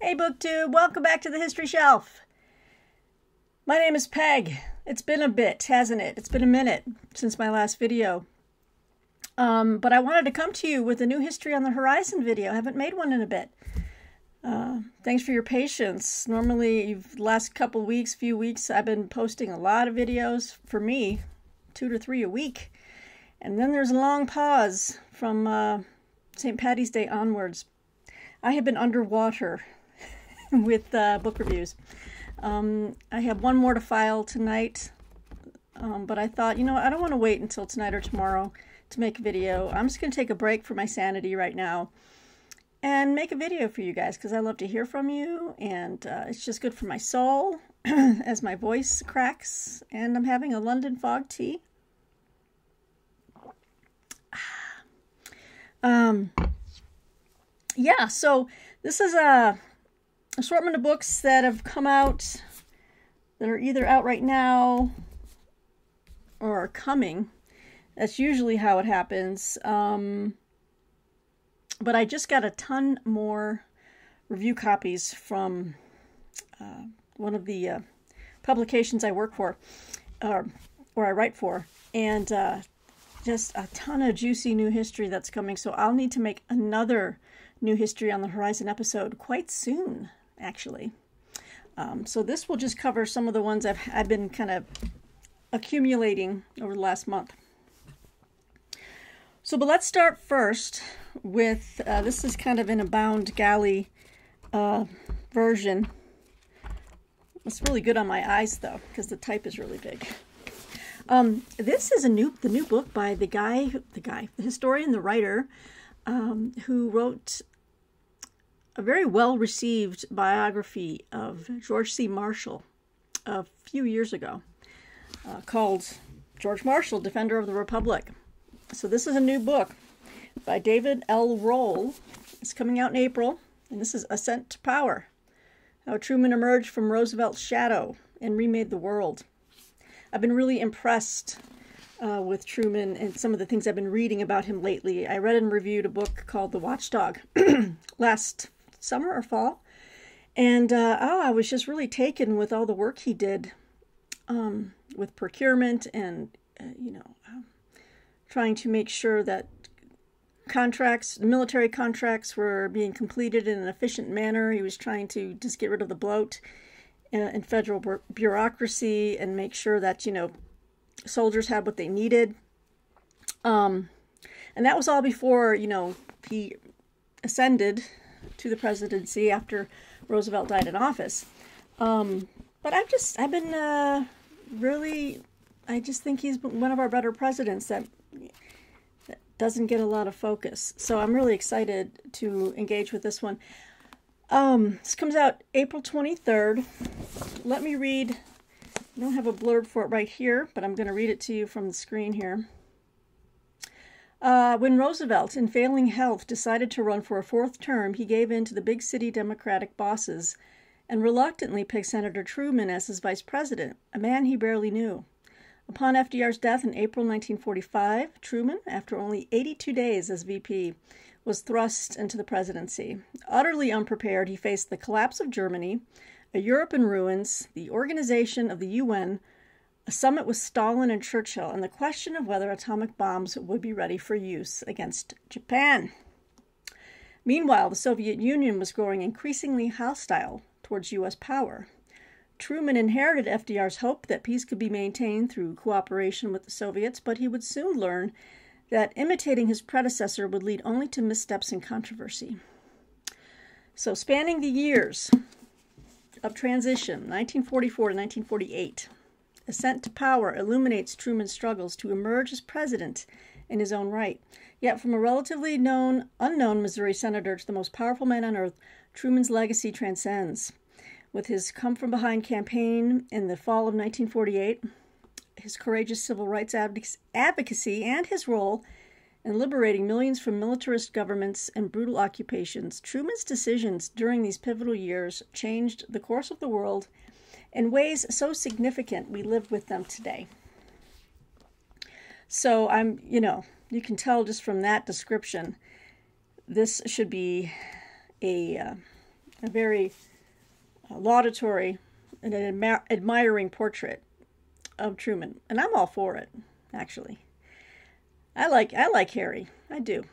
Hey BookTube, welcome back to the History Shelf. My name is Peg. It's been a bit, hasn't it? It's been a minute since my last video. But I wanted to come to you with a new History on the Horizon video. I haven't made one in a bit. Thanks for your patience. Normally, the last few weeks, I've been posting a lot of videos. For me, 2 to 3 a week. And then there's a long pause from St. Paddy's Day onwards. I have been underwater with book reviews. I have one more to file tonight, but I thought, I don't want to wait until tonight or tomorrow to make a video. I'm just going to take a break for my sanity right now and make a video for you guys because I love to hear from you, and it's just good for my soul as my voice cracks, and I'm having a London fog tea. Yeah, so this is a assortment of books that have come out that are either out right now or are coming. That's usually how it happens. But I just got a ton more review copies from one of the publications I work for, or I write for, and just a ton of juicy new history that's coming. So I'll need to make another new History on the Horizon episode quite soon, actually. So this will just cover some of the ones I've been kind of accumulating over the last month. But let's start first with, this is kind of in a bound galley version. It's really good on my eyes though, because the type is really big. This is the new book by the historian, the writer, who wrote a very well-received biography of George C. Marshall a few years ago, called George Marshall, Defender of the Republic. So this is a new book by David L. Rohl. It's coming out in April, and this is Ascent to Power: How Truman Emerged from Roosevelt's Shadow and Remade the World. I've been really impressed with Truman and some of the things I've been reading about him lately. I read and reviewed a book called The Watchdog last summer or fall, and I was just really taken with all the work he did with procurement and trying to make sure that military contracts were being completed in an efficient manner. He was trying to just get rid of the bloat in federal bureaucracy and make sure that soldiers had what they needed, and that was all before he ascended to the presidency after Roosevelt died in office. But I just think he's one of our better presidents that doesn't get a lot of focus. So I'm really excited to engage with this one. This comes out April 23rd. Let me read. I don't have a blurb for it right here, but I'm going to read it to you from the screen here. When Roosevelt, in failing health, decided to run for a 4th term, he gave in to the big city Democratic bosses and reluctantly picked Senator Truman as his vice president, a man he barely knew. Upon FDR's death in April 1945, Truman, after only 82 days as VP, was thrust into the presidency. Utterly unprepared, he faced the collapse of Germany, a Europe in ruins, the organization of the UN, a summit with Stalin and Churchill, and the question of whether atomic bombs would be ready for use against Japan. Meanwhile, the Soviet Union was growing increasingly hostile towards U.S. power. Truman inherited FDR's hope that peace could be maintained through cooperation with the Soviets, but he would soon learn that imitating his predecessor would lead only to missteps and controversy. So, spanning the years of transition, 1944 to 1948, Ascent to Power illuminates Truman's struggles to emerge as president in his own right. Yet from a relatively unknown Missouri senator to the most powerful man on earth, Truman's legacy transcends. With his come-from-behind campaign in the fall of 1948, his courageous civil rights advocacy, and his role in liberating millions from militarist governments and brutal occupations, Truman's decisions during these pivotal years changed the course of the world in ways so significant we live with them today. So you can tell just from that description, this should be a a very laudatory and an admiring portrait of Truman, and I'm all for it. Actually, I like Harry. I do.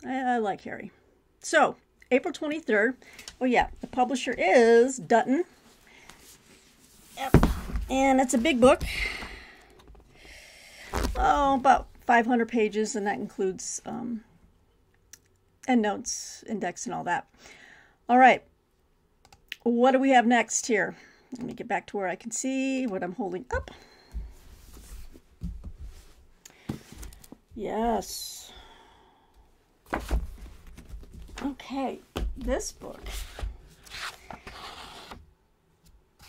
I like Harry. So April 23rd. Oh yeah, the publisher is Dutton. Yep, and it's a big book. Oh, about 500 pages, and that includes endnotes, index, and all that. All right, what do we have next here? Let me get back to where I can see what I'm holding up. Yes. Okay, this book.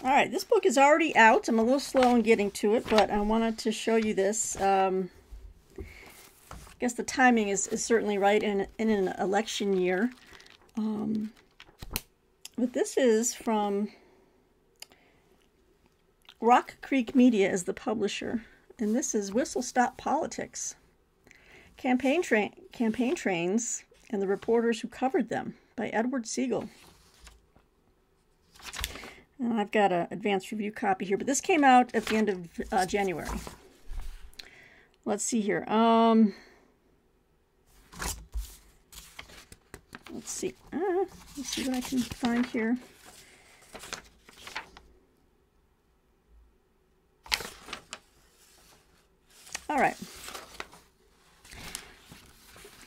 All right, this book is already out. I'm a little slow in getting to it, but I wanted to show you this. I guess the timing is certainly right in an election year. But this is from Rock Creek Media is the publisher, and this is Whistle Stop Politics. Campaign Trains and the Reporters Who Covered Them by Edward Siegel. And I've got an advanced review copy here, but this came out at the end of January. Let's see here. Let's see. Let's see what I can find here. All right.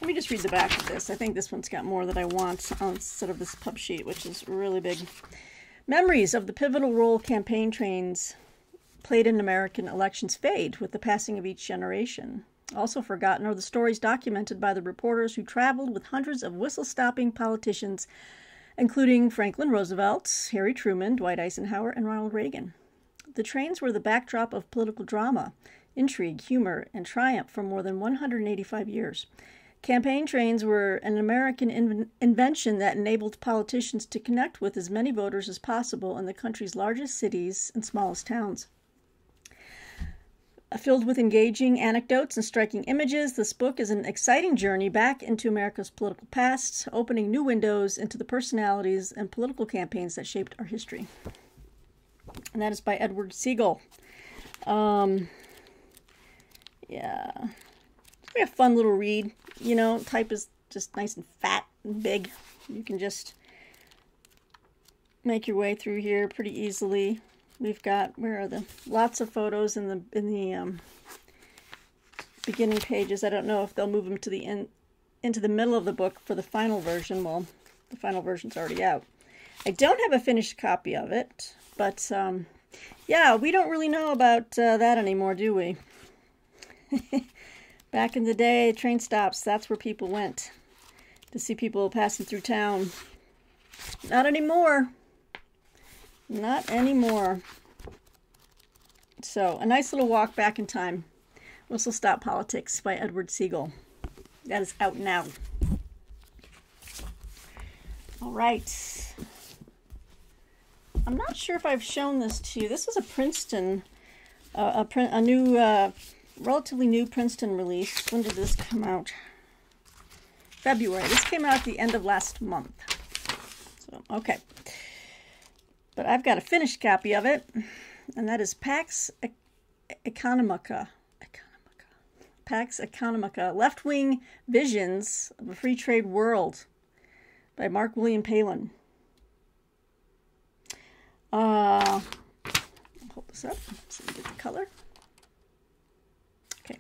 Let me just read the back of this. I think this one's got more that I want instead of this pub sheet, which is really big. Memories of the pivotal role campaign trains played in American elections fade with the passing of each generation. Also forgotten are the stories documented by the reporters who traveled with hundreds of whistle-stopping politicians, including Franklin Roosevelt, Harry Truman, Dwight Eisenhower, and Ronald Reagan. The trains were the backdrop of political drama, intrigue, humor, and triumph for more than 185 years. Campaign trains were an American invention that enabled politicians to connect with as many voters as possible in the country's largest cities and smallest towns. Filled with engaging anecdotes and striking images, this book is an exciting journey back into America's political past, opening new windows into the personalities and political campaigns that shaped our history. And that is by Edward Siegel. Yeah. It's a fun little read. You know, type is just nice and fat and big. You can just make your way through here pretty easily. We've got, where are the, lots of photos in the beginning pages. I don't know if they'll move them to the into the middle of the book for the final version. Well, the final version's already out. I don't have a finished copy of it, but yeah, we don't really know about that anymore, do we? Back in the day, train stops, that's where people went to see people passing through town. Not anymore. Not anymore. So, a nice little walk back in time. Whistle Stop Politics by Edward Siegel. That is out now. All right. I'm not sure if I've shown this to you. This is a Princeton, a new, relatively new Princeton release. When did this come out? February. This came out at the end of last month. So, okay. But I've got a finished copy of it, and that is Pax Economica. Pax Economica, Leftwing Visions of a Free Trade World by Mark William Palin. I'll hold this up so we get the color. Okay.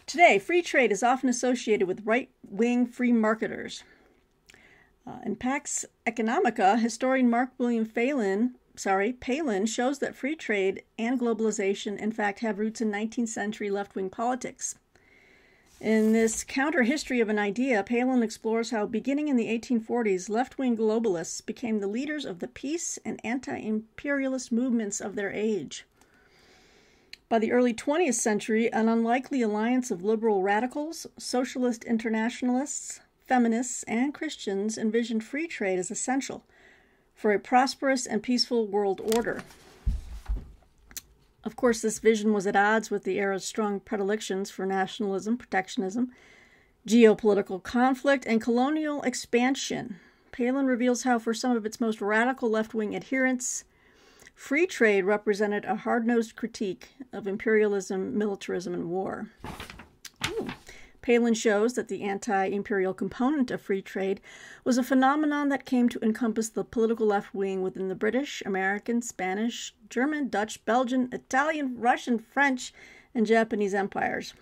Today, free trade is often associated with right-wing free marketers. In Pax Economica, historian Mark William Palin shows that free trade and globalization, in fact, have roots in 19th century left-wing politics. In this counter-history of an idea, Palin explores how, beginning in the 1840s, left-wing globalists became the leaders of the peace and anti-imperialist movements of their age. By the early 20th century, an unlikely alliance of liberal radicals, socialist internationalists, feminists, and Christians envisioned free trade as essential for a prosperous and peaceful world order. Of course, this vision was at odds with the era's strong predilections for nationalism, protectionism, geopolitical conflict, and colonial expansion. Palin reveals how, for some of its most radical left-wing adherents, free trade represented a hard-nosed critique of imperialism, militarism, and war. Ooh. Palin shows that the anti-imperial component of free trade was a phenomenon that came to encompass the political left wing within the British, American, Spanish, German, Dutch, Belgian, Italian, Russian, French, and Japanese empires.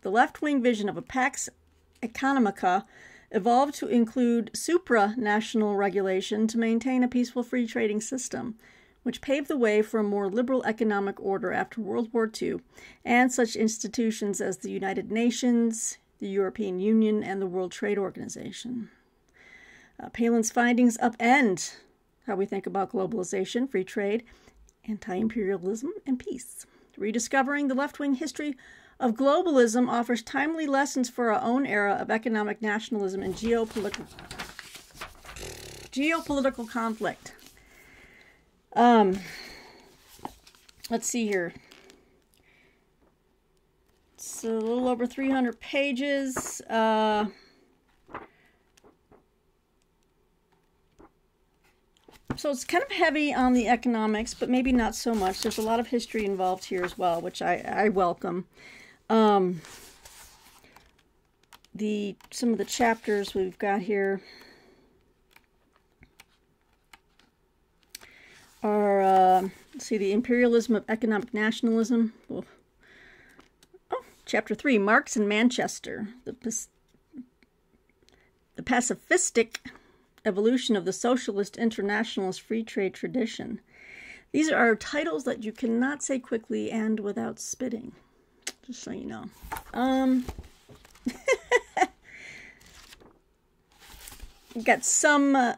The left-wing vision of a Pax Economica evolved to include supranational regulation to maintain a peaceful free trading system, which paved the way for a more liberal economic order after World War II, and such institutions as the United Nations, the European Union, and the World Trade Organization. Palin's findings upend how we think about globalization, free trade, anti-imperialism, and peace. Rediscovering the left-wing history of globalism offers timely lessons for our own era of economic nationalism and geopolitical conflict. Let's see here. It's a little over 300 pages. So it's kind of heavy on the economics, but maybe not so much. There's a lot of history involved here as well, which I welcome. Some of the chapters we've got here are, let's see, the imperialism of economic nationalism. Oh, chapter 3, Marx and Manchester, the pacifistic evolution of the socialist internationalist free trade tradition. These are titles that you cannot say quickly and without spitting, just so you know. We've got some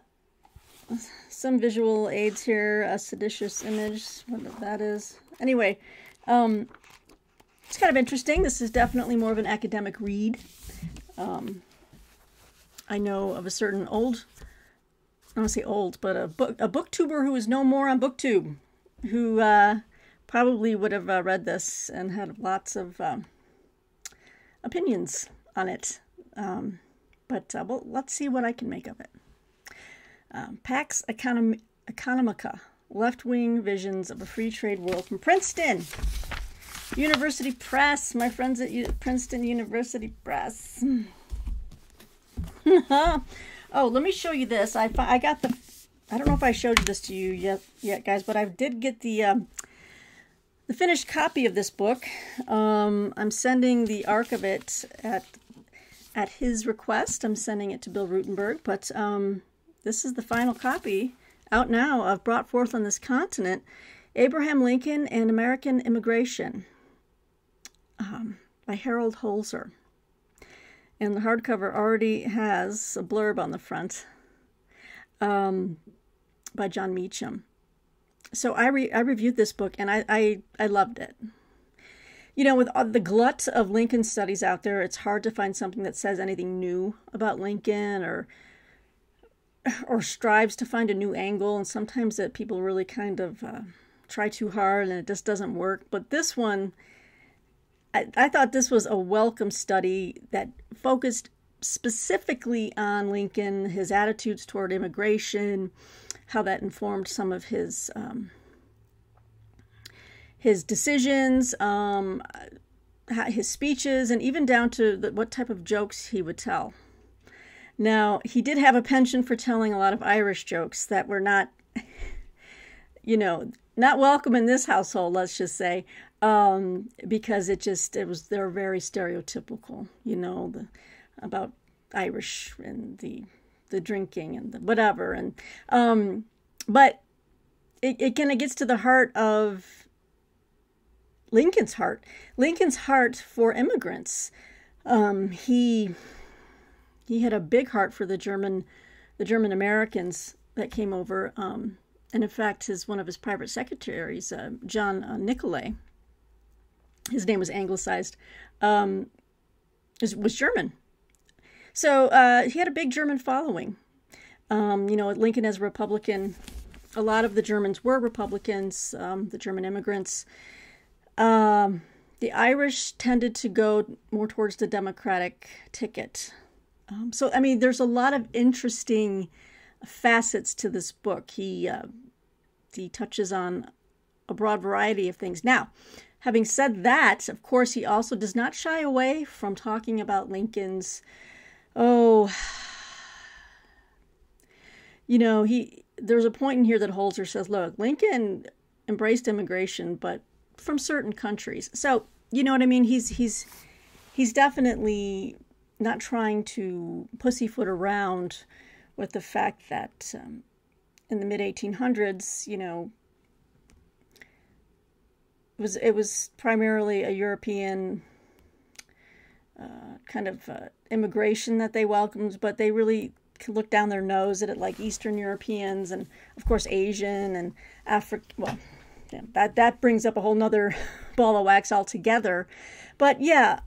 visual aids here, a seditious image, what that is. Anyway, it's kind of interesting. This is definitely more of an academic read. I know of a certain I don't want to say old, but a booktuber who is no more on BookTube, who probably would have read this and had lots of opinions on it. Well, let's see what I can make of it. Pax Economica, Left-Wing Visions of a Free Trade World, from Princeton University Press, my friends at Princeton University Press. Oh, let me show you this. I got the, I don't know if I showed this to you yet, guys, but I did get the finished copy of this book. I'm sending the arc of it at his request. I'm sending it to Bill Rutenberg, but this is the final copy out now of Brought Forth on This Continent, Abraham Lincoln and American Immigration, by Harold Holzer. And the hardcover already has a blurb on the front by John Meacham. So I reviewed this book, and I loved it. You know, with the glut of Lincoln studies out there, it's hard to find something that says anything new about Lincoln or strives to find a new angle. And sometimes that people really kind of try too hard and it just doesn't work. But this one, I thought this was a welcome study that focused specifically on Lincoln, his attitudes toward immigration, how that informed some of his decisions, his speeches, and even down to what type of jokes he would tell. Now, he did have a penchant for telling a lot of Irish jokes that were not, not welcome in this household, let's just say, because they're very stereotypical, about Irish and the drinking and the whatever. And, but it kind of gets to the heart of Lincoln's heart for immigrants. He had a big heart for the German Americans that came over. And in fact, one of his private secretaries, John Nicolay, his name was anglicized, was German. So he had a big German following. Lincoln as a Republican, a lot of the Germans were Republicans, the German immigrants. The Irish tended to go more towards the Democratic ticket. So, I mean, there's a lot of interesting facets to this book. He touches on a broad variety of things. Now, having said that, of course, he also does not shy away from talking about Lincoln's, there's a point in here that Holzer says, look, Lincoln embraced immigration, but from certain countries. So, you know what I mean? He's definitely not trying to pussyfoot around with the fact that in the mid-1800s, it was primarily a European kind of immigration that they welcomed, but they really could look down their nose at it, like Eastern Europeans and, of course, Asian and African. Well, yeah, that brings up a whole nother ball of wax altogether. But yeah,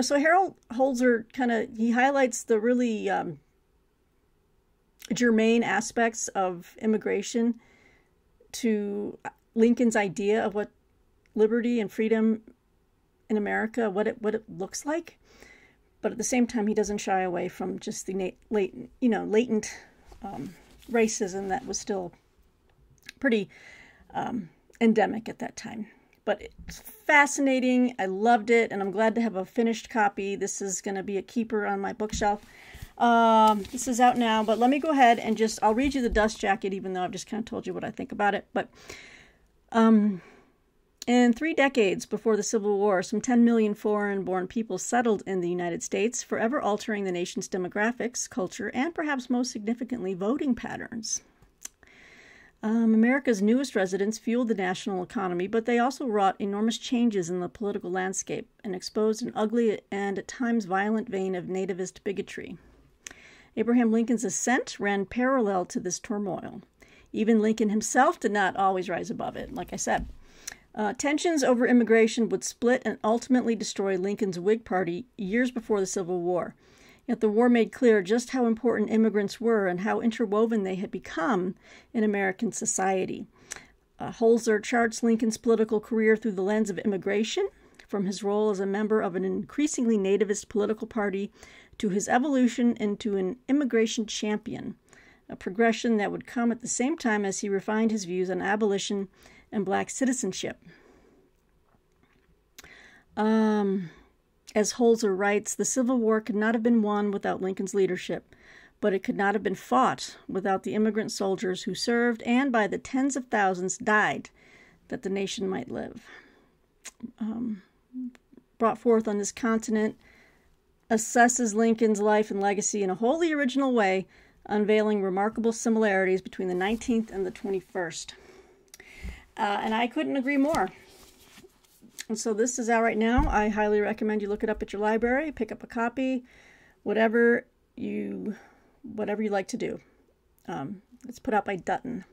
so Harold Holzer he highlights the really germane aspects of immigration to Lincoln's idea of what liberty and freedom in America, what it looks like. But at the same time, he doesn't shy away from just the latent racism that was still pretty endemic at that time. But it's fascinating. I loved it, and I'm glad to have a finished copy. This is going to be a keeper on my bookshelf. This is out now, but let me go ahead and I'll read you the dust jacket, even though I've just kind of told you what I think about it. But in 3 decades before the Civil War, some 10 million foreign-born people settled in the United States, forever altering the nation's demographics, culture, and perhaps most significantly, voting patterns. America's newest residents fueled the national economy, but they also wrought enormous changes in the political landscape and exposed an ugly and at times violent vein of nativist bigotry. Abraham Lincoln's ascent ran parallel to this turmoil. Even Lincoln himself did not always rise above it, like I said. Tensions over immigration would split and ultimately destroy Lincoln's Whig Party years before the Civil War. Yet the war made clear just how important immigrants were and how interwoven they had become in American society. Holzer charts Lincoln's political career through the lens of immigration, from his role as a member of an increasingly nativist political party to his evolution into an immigration champion, a progression that would come at the same time as he refined his views on abolition and black citizenship. As Holzer writes, the Civil War could not have been won without Lincoln's leadership, but it could not have been fought without the immigrant soldiers who served and by the tens of thousands died that the nation might live. Brought forth on this continent, assesses Lincoln's life and legacy in a wholly original way, unveiling remarkable similarities between the 19th and the 21st. And I couldn't agree more. And so this is out right now. I highly recommend you look it up at your library, pick up a copy, whatever you like to do. It's put out by Dutton.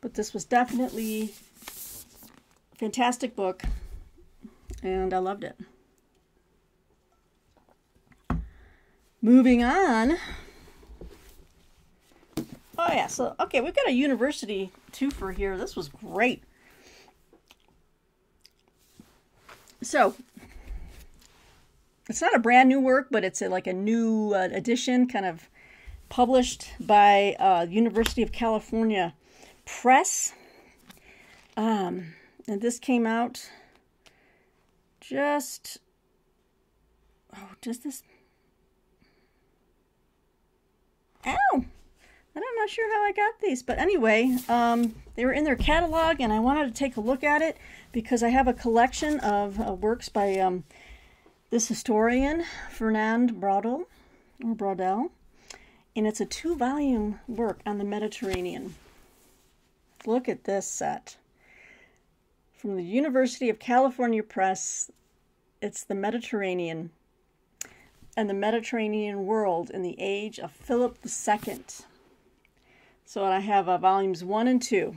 But this was definitely a fantastic book, and I loved it. Moving on. Oh yeah, so okay, we've got a university twofer here. This was great. So, it's not a brand new work, but it's like a new edition, kind of published by University of California Press. And this came out just this. Ow! I'm not sure how I got these, but anyway, they were in their catalog, and I wanted to take a look at it because I have a collection of works by this historian, Fernand Braudel, and it's a 2-volume work on the Mediterranean. Look at this set. From the University of California Press, it's the Mediterranean and the Mediterranean world in the age of Philip II. So I have volumes 1 and 2.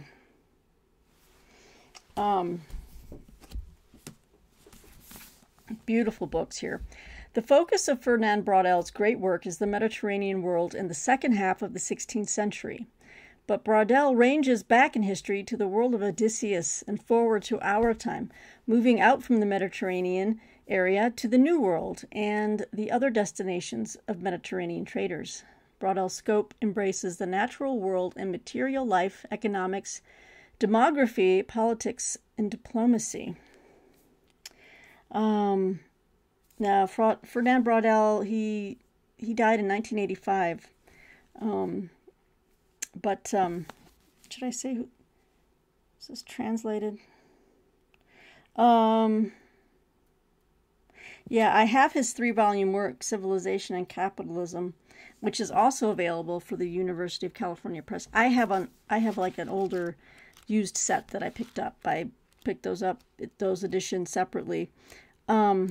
Beautiful books here. The focus of Fernand Braudel's great work is the Mediterranean world in the second half of the 16th century. But Braudel ranges back in history to the world of Odysseus and forward to our time, moving out from the Mediterranean area to the New World and the other destinations of Mediterranean traders. Braudel scope embraces the natural world and material life, economics, demography, politics, and diplomacy. Now, Fernand Braudel, he died in 1985. Should I say who? Is this translated? Yeah, I have his 3-volume work, Civilization and Capitalism, which is also available for the University of California Press. I have like an older used set that I picked up. I picked those editions separately. But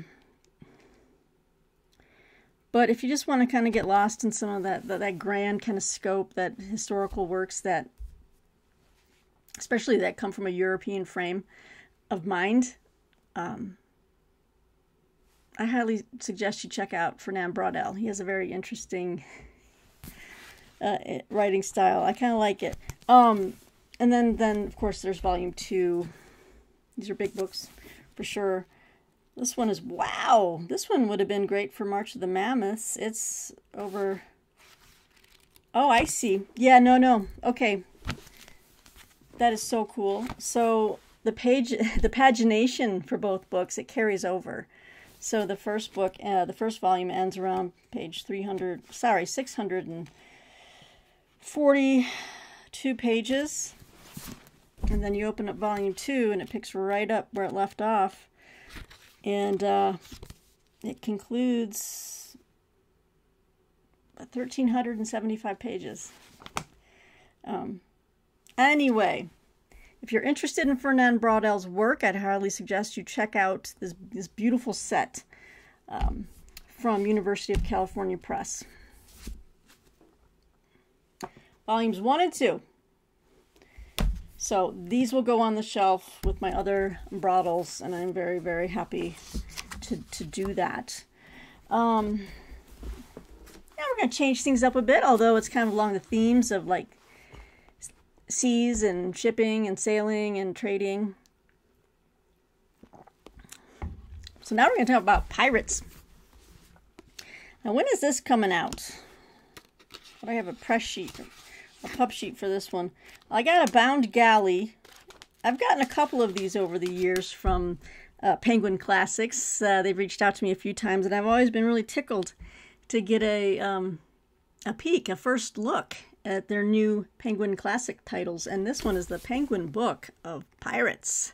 if you just want to kind of get lost in some of that grand kind of scope, that historical works that, especially that come from a European frame of mind, I highly suggest you check out Fernand Braudel. He has a very interesting writing style. I kind of like it. And then of course there's volume 2. These are big books for sure. This one is, wow, this one would have been great for March of the Mammoths. It's over, oh, I see. Yeah, no, okay. That is so cool. So the pagination for both books, it carries over. So the first book, the first volume ends around page 642 pages. And then you open up volume 2 and it picks right up where it left off. And it concludes 1,375 pages. Anyway, if you're interested in Fernand Braudel's work, I'd highly suggest you check out this beautiful set from University of California Press. Volumes 1 and 2. So these will go on the shelf with my other Braudels, and I'm very, very happy to do that. Now we're going to change things up a bit, although it's kind of along the themes of like seas and shipping and sailing and trading. So now we're going to talk about pirates. Now, when is this coming out? But I have a press sheet, a pub sheet for this one. I got a bound galley. I've gotten a couple of these over the years from Penguin Classics. They've reached out to me a few times, and I've always been really tickled to get a peek, a first look at their new Penguin Classic titles. And this one is the Penguin Book of Pirates,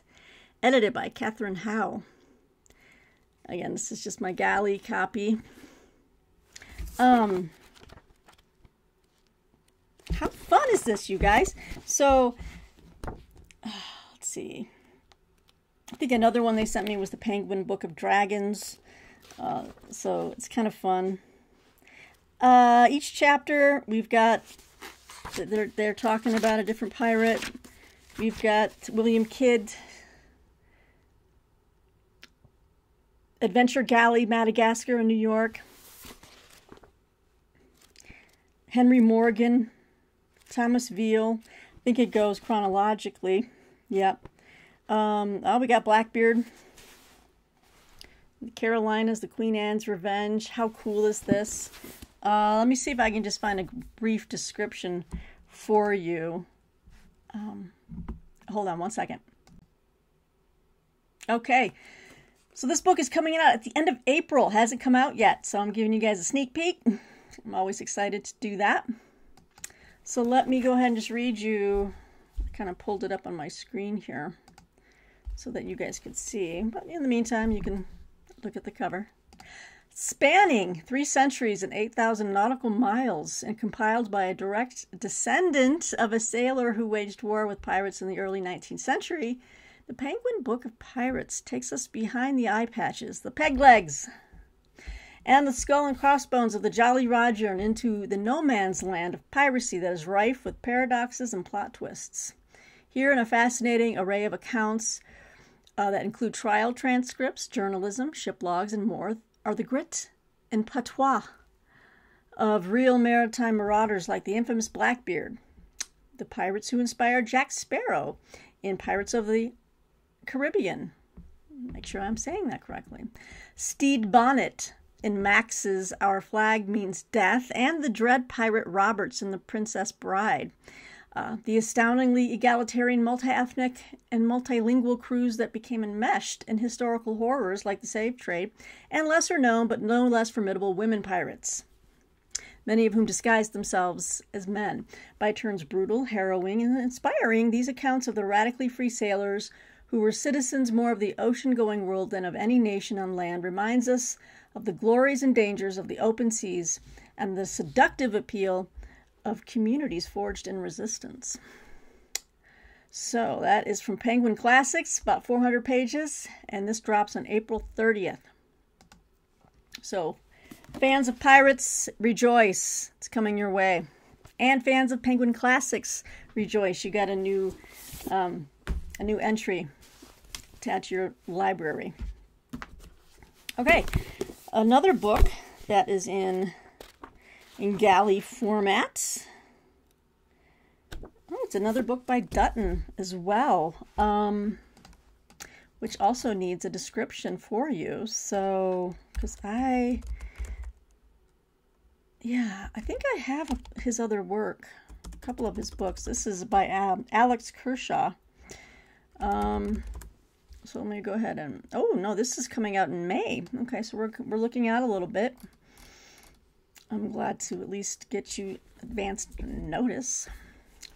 edited by Catherine Howe. Again, this is just my galley copy. How fun is this, you guys? So, let's see. I think another one they sent me was the Penguin Book of Dragons. So it's kind of fun. Each chapter, we've got, they're talking about a different pirate. We've got William Kidd, Adventure Galley, Madagascar and New York. Henry Morgan, Thomas Veal. I think it goes chronologically. Yep. Oh, we got Blackbeard. The Carolinas, the Queen Anne's Revenge. How cool is this? Let me see if I can just find a brief description for you. Hold on one second. Okay. So this book is coming out at the end of April. Hasn't come out yet, so I'm giving you guys a sneak peek. I'm always excited to do that. So let me go ahead and just read you. I kind of pulled it up on my screen here so that you guys could see. But in the meantime, you can look at the cover. Spanning 3 centuries and 8,000 nautical miles and compiled by a direct descendant of a sailor who waged war with pirates in the early 19th century, the Penguin Book of Pirates takes us behind the eye patches, the peg legs, and the skull and crossbones of the Jolly Roger and into the no man's land of piracy that is rife with paradoxes and plot twists. Here in a fascinating array of accounts that include trial transcripts, journalism, ship logs, and more, are the grit and patois of real maritime marauders like the infamous Blackbeard, the pirates who inspired Jack Sparrow in Pirates of the Caribbean. Make sure I'm saying that correctly. Stede Bonnet, in Max's Our Flag Means Death, and the dread pirate Roberts in The Princess Bride. The astoundingly egalitarian, multi-ethnic, and multilingual crews that became enmeshed in historical horrors like the slave trade, and lesser known but no less formidable women pirates, many of whom disguised themselves as men. By turns brutal, harrowing, and inspiring, these accounts of the radically free sailors who were citizens more of the ocean-going world than of any nation on land reminds us of the glories and dangers of the open seas and the seductive appeal of communities forged in resistance. So that is from Penguin Classics, about 400 pages, and this drops on April 30th. So fans of pirates, rejoice. It's coming your way. And fans of Penguin Classics, rejoice. You got a new entry to add to your library. Okay, another book that is in galley format. Oh, it's another book by Dutton as well, which also needs a description for you. So, because I think I have his other work, a couple of his books. This is by Alex Kershaw. So let me go ahead and, oh no, this is coming out in May. Okay, so we're looking out a little bit. I'm glad to at least get you advanced notice.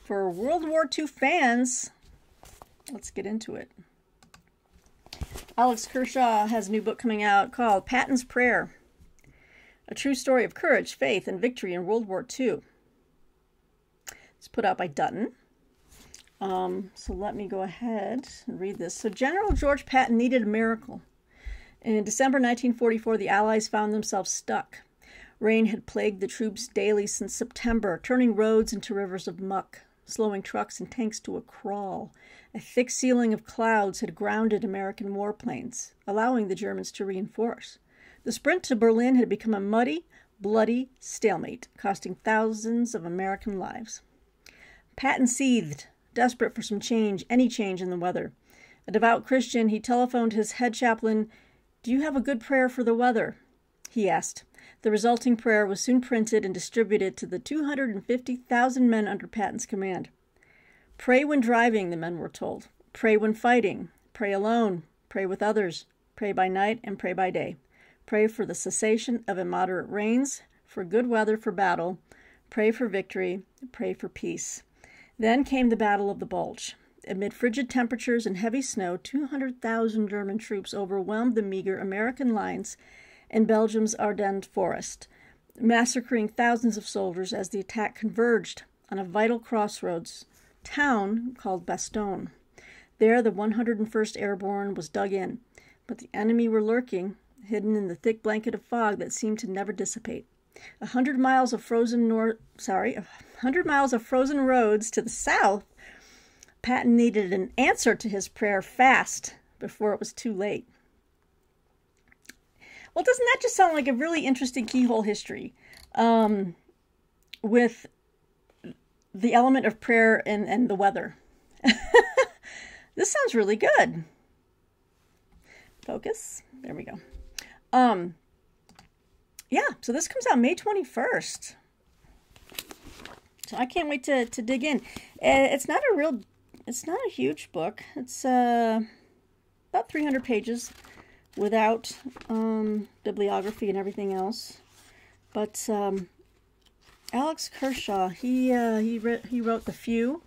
For World War II fans, let's get into it. Alex Kershaw has a new book coming out called Pattons Prayer, a true story of courage, faith, and victory in World War II. It's put out by Dutton. So let me go ahead and read this. So General George Patton needed a miracle. In December 1944, the Allies found themselves stuck. Rain had plagued the troops daily since September, turning roads into rivers of muck, slowing trucks and tanks to a crawl. A thick ceiling of clouds had grounded American warplanes, allowing the Germans to reinforce. The sprint to Berlin had become a muddy, bloody stalemate, costing thousands of American lives. Patton seethed, desperate for some change, any change in the weather. A devout Christian, he telephoned his head chaplain. "Do you have a good prayer for the weather?" he asked. The resulting prayer was soon printed and distributed to the 250,000 men under Patton's command. Pray when driving, the men were told. Pray when fighting. Pray alone. Pray with others. Pray by night and pray by day. Pray for the cessation of immoderate rains, for good weather for battle. Pray for victory. Pray for peace. Then came the Battle of the Bulge. Amid frigid temperatures and heavy snow, 200,000 German troops overwhelmed the meager American lines in Belgium's Ardennes forest, massacring thousands of soldiers as the attack converged on a vital crossroads town called Bastogne. There, the 101st Airborne was dug in, but the enemy were lurking, hidden in the thick blanket of fog that seemed to never dissipate. 100 miles of frozen roads to the south. Patton needed an answer to his prayer fast before it was too late. Well, doesn't that just sound like a really interesting keyhole history with the element of prayer and the weather? This sounds really good. Focus. There we go. Yeah, so this comes out May 21st. So I can't wait to dig in. It's not a huge book. It's about 300 pages. Without bibliography and everything else, but Alex Kershaw, he wrote The Few,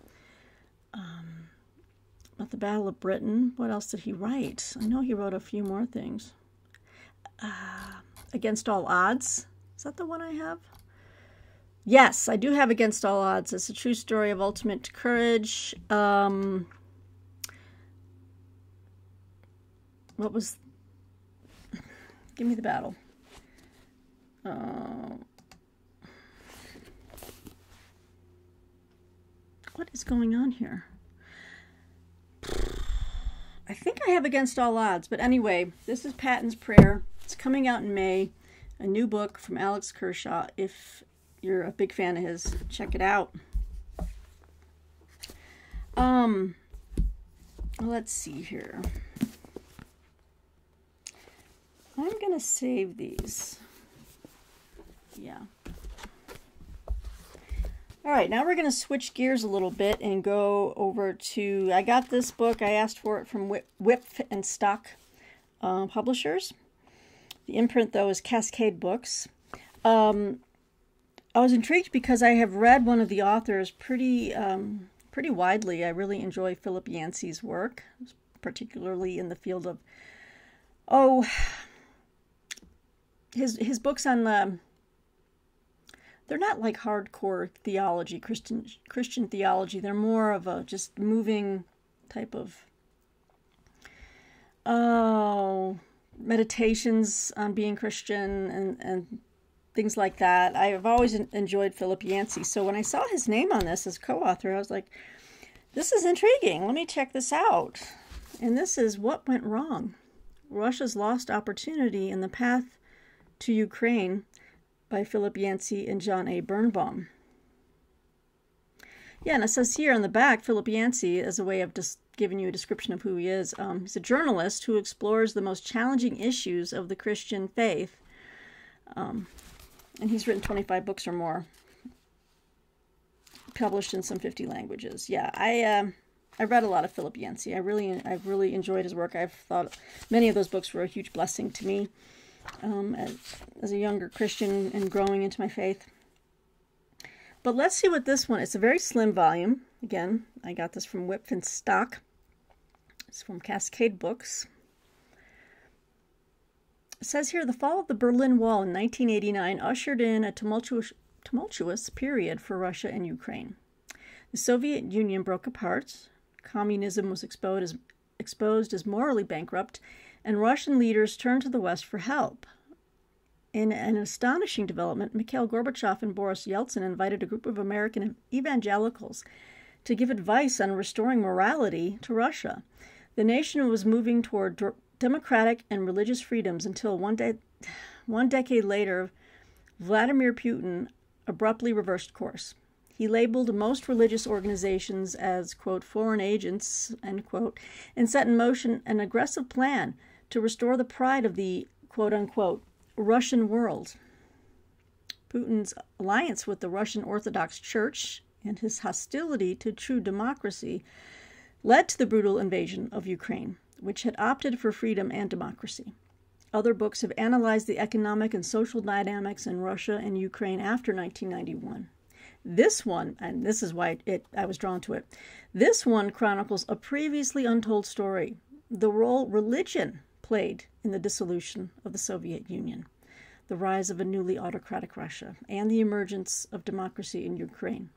about the Battle of Britain. What else did he write? I know he wrote a few more things. Against All Odds, is that the one I have? Yes, I do have Against All Odds. It's a true story of ultimate courage. What was? Give me the battle. What is going on here? I think I have Against All Odds, but anyway, this is Pattons Prayer. It's coming out in May. A new book from Alex Kershaw. If you're a big fan of his, check it out. Let's see here. I'm going to save these Yeah. All right, now we're going to switch gears a little bit and go over to, I got this book, I asked for it from Whip and Stock publishers. The imprint, though, is Cascade Books. I was intrigued because I have read one of the authors pretty widely. I really enjoy Philip Yancey's work, particularly in the field of, his books on they're not like hardcore theology, Christian theology. They're more of a just moving type of meditations on being Christian and things like that. I've always enjoyed Philip Yancey. So when I saw his name on this as co-author, I was like, this is intriguing. Let me check this out. And this is What Went Wrong? Russia's Lost Opportunity in the Path to Ukraine by Philip Yancey and John A. Birnbaum. Yeah, and it says here on the back, Philip Yancey, as a way of just giving you a description of who he is. He's a journalist who explores the most challenging issues of the Christian faith. And he's written 25 books or more, published in some 50 languages. Yeah, I read a lot of Philip Yancey. I've really enjoyed his work. I've thought many of those books were a huge blessing to me as a younger Christian and growing into my faith. But let's see what this one, it's a very slim volume. Again, I got this from Whip and Stock. It's from Cascade Books. It says here, the fall of the Berlin Wall in 1989 ushered in a tumultuous period for Russia and Ukraine. The Soviet Union broke apart, communism was exposed as morally bankrupt, and Russian leaders turned to the West for help. In an astonishing development, Mikhail Gorbachev and Boris Yeltsin invited a group of American evangelicals to give advice on restoring morality to Russia. The nation was moving toward democratic and religious freedoms until one decade later, Vladimir Putin abruptly reversed course. He labeled most religious organizations as, quote, foreign agents, end quote, and set in motion an aggressive plan to restore the pride of the, quote unquote, Russian world. Putin's alliance with the Russian Orthodox Church and his hostility to true democracy led to the brutal invasion of Ukraine, which had opted for freedom and democracy. Other books have analyzed the economic and social dynamics in Russia and Ukraine after 1991. This one, and this is why I was drawn to it, this one chronicles a previously untold story, the role religion played in the dissolution of the Soviet Union, the rise of a newly autocratic Russia, and the emergence of democracy in Ukraine.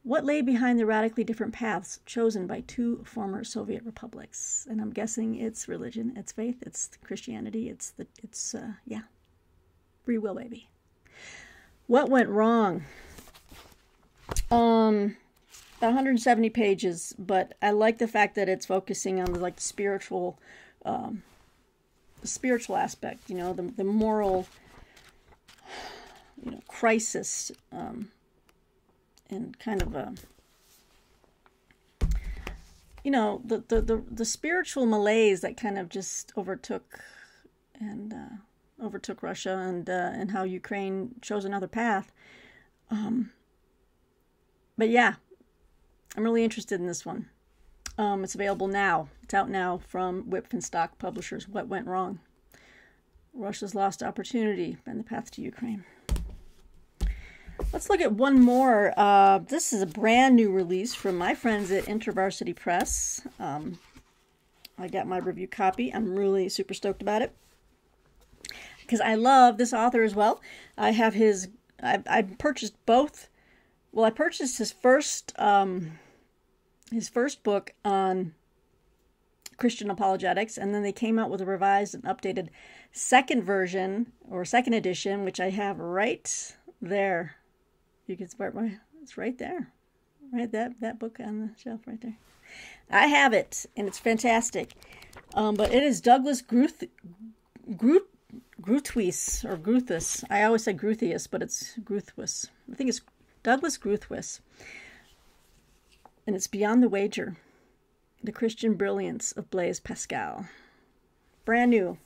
What lay behind the radically different paths chosen by two former Soviet republics? And I'm guessing it's religion, it's faith, it's Christianity, it's free will, baby. What went wrong? About 170 pages, but I like the fact that it's focusing on the spiritual aspect, the moral, crisis, and kind of the spiritual malaise that kind of just overtook Russia and how Ukraine chose another path. But yeah, I'm really interested in this one. It's available now. It's out now from Whip and Stock Publishers. What Went Wrong? Russia's Lost Opportunity and the Path to Ukraine. Let's look at one more. This is a brand new release from my friends at InterVarsity Press. I got my review copy. I'm really super stoked about it because I love this author as well. I have I purchased both. Well, I purchased his first book on Christian apologetics, and then they came out with a revised and updated second version or second edition, which I have right there. You can start it's right there, right that book on the shelf right there. I have it, and it's fantastic. But it is Douglas Gruthis or Gruthis. I always say Gruthius, but it's Gruthis. I think it's Douglas Gruthis. And it's Beyond the Wager, The Christian Brilliance of Blaise Pascal. Brand new.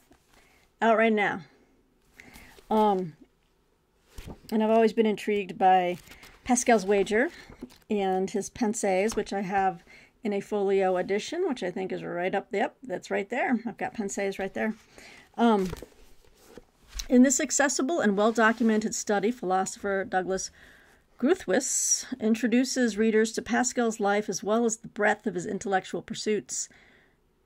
Out right now. And I've always been intrigued by Pascal's Wager and his Pensées, which I have in a folio edition, which I think is right up. Yep, that's right there. I've got Pensées right there. In this accessible and well-documented study, philosopher Douglas Gruthwis introduces readers to Pascal's life as well as the breadth of his intellectual pursuits.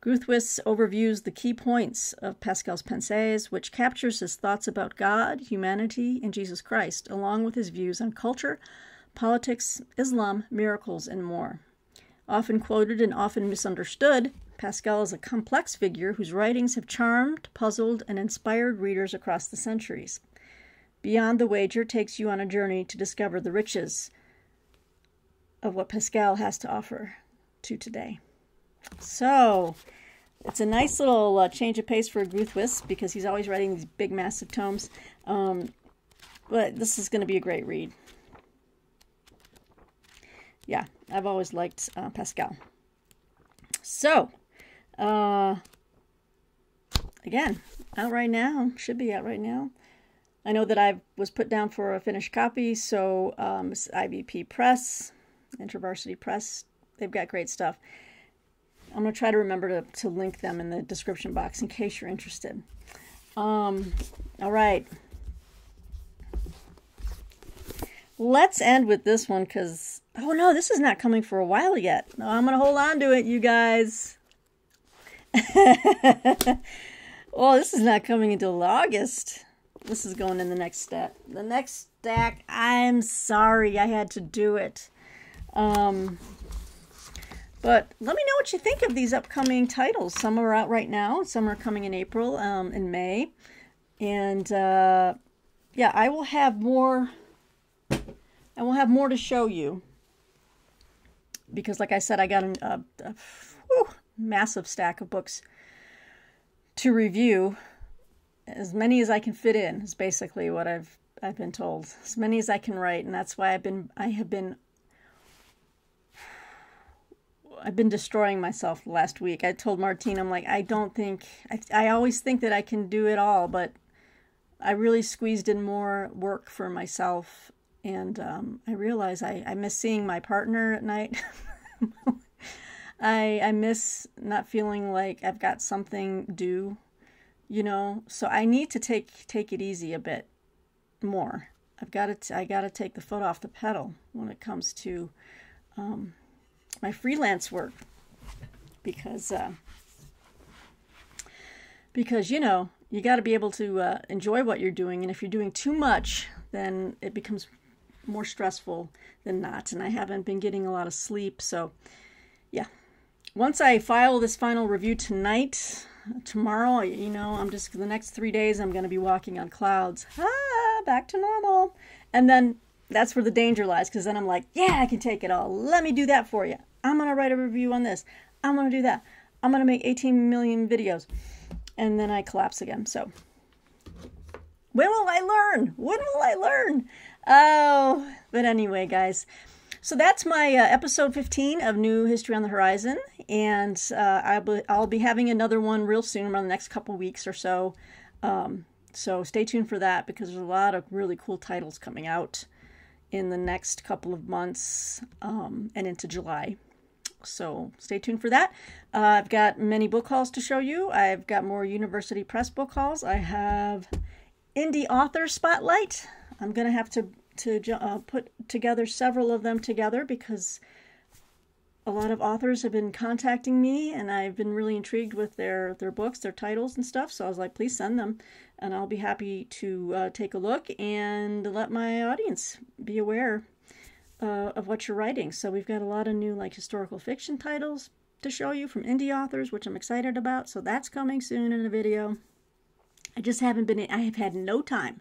Gruthwis overviews the key points of Pascal's Pensées, which captures his thoughts about God, humanity, and Jesus Christ, along with his views on culture, politics, Islam, miracles, and more. Often quoted and often misunderstood, Pascal is a complex figure whose writings have charmed, puzzled, and inspired readers across the centuries. Beyond the Wager takes you on a journey to discover the riches of what Pascal has to offer to today. So, it's a nice little change of pace for Gruthwis because he's always writing these big, massive tomes. But this is going to be a great read. Yeah, I've always liked Pascal. So, again, out right now. Should be out right now. I know that I was put down for a finished copy, so IVP Press, InterVarsity Press, they've got great stuff. I'm going to try to remember to link them in the description box in case you're interested. All right. Let's end with this one because, oh no, this is not coming for a while yet. No, I'm going to hold on to it, you guys. Oh, this is not coming until August. This is going in the next step. The next stack, I'm sorry I had to do it. But let me know what you think of these upcoming titles. Some are out right now. Some are coming in April and May. And yeah, I will have more. I will have more to show you. Because like I said, I got a massive stack of books to review. As many as I can fit in is basically what I've been told. As many as I can write, and that's why I've been destroying myself last week. I told Martine, I'm like, I always think that I can do it all, but I really squeezed in more work for myself, and I realize I miss seeing my partner at night. I miss not feeling like I've got something due, you know, so I need to take it easy a bit more. I got to take the foot off the pedal when it comes to my freelance work, because you know, you got to be able to enjoy what you're doing, and if you're doing too much, then it becomes more stressful than not. And I haven't been getting a lot of sleep, so yeah. Once I file this final review tonight, tomorrow, you know, I'm just, for the next 3 days, I'm going to be walking on clouds. Back to normal. And then that's where the danger lies, because then I'm like, yeah, I can take it all. Let me do that for you. I'm going to write a review on this. I'm going to do that. I'm going to make 18 million videos. And then I collapse again. So when will I learn? When will I learn? Oh, but anyway, guys. So that's my episode 15 of New History on the Horizon. And I'll be having another one real soon, around the next couple weeks or so. So stay tuned for that, because there's a lot of really cool titles coming out in the next couple of months and into July. So stay tuned for that. I've got many book hauls to show you. I've got more University Press book hauls. I have Indie Author Spotlight. I'm going to have to put together several of them together, because a lot of authors have been contacting me, and I've been really intrigued with their books, their titles and stuff. So I was like, please send them, and I'll be happy to take a look and let my audience be aware of what you're writing. So we've got a lot of new, like, historical fiction titles to show you from indie authors, which I'm excited about. So that's coming soon in a video. I have had no time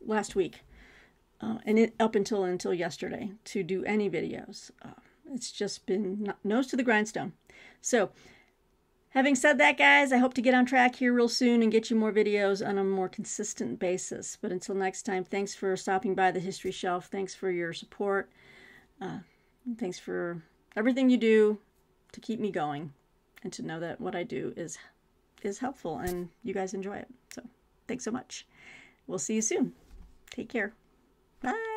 last week and up until yesterday to do any videos. It's just been nose to the grindstone. So having said that, guys, I hope to get on track here real soon and get you more videos on a more consistent basis. But until next time, thanks for stopping by the History Shelf. Thanks for your support. Thanks for everything you do to keep me going, and to know that what I do is helpful and you guys enjoy it. So thanks so much. We'll see you soon. Take care. Bye.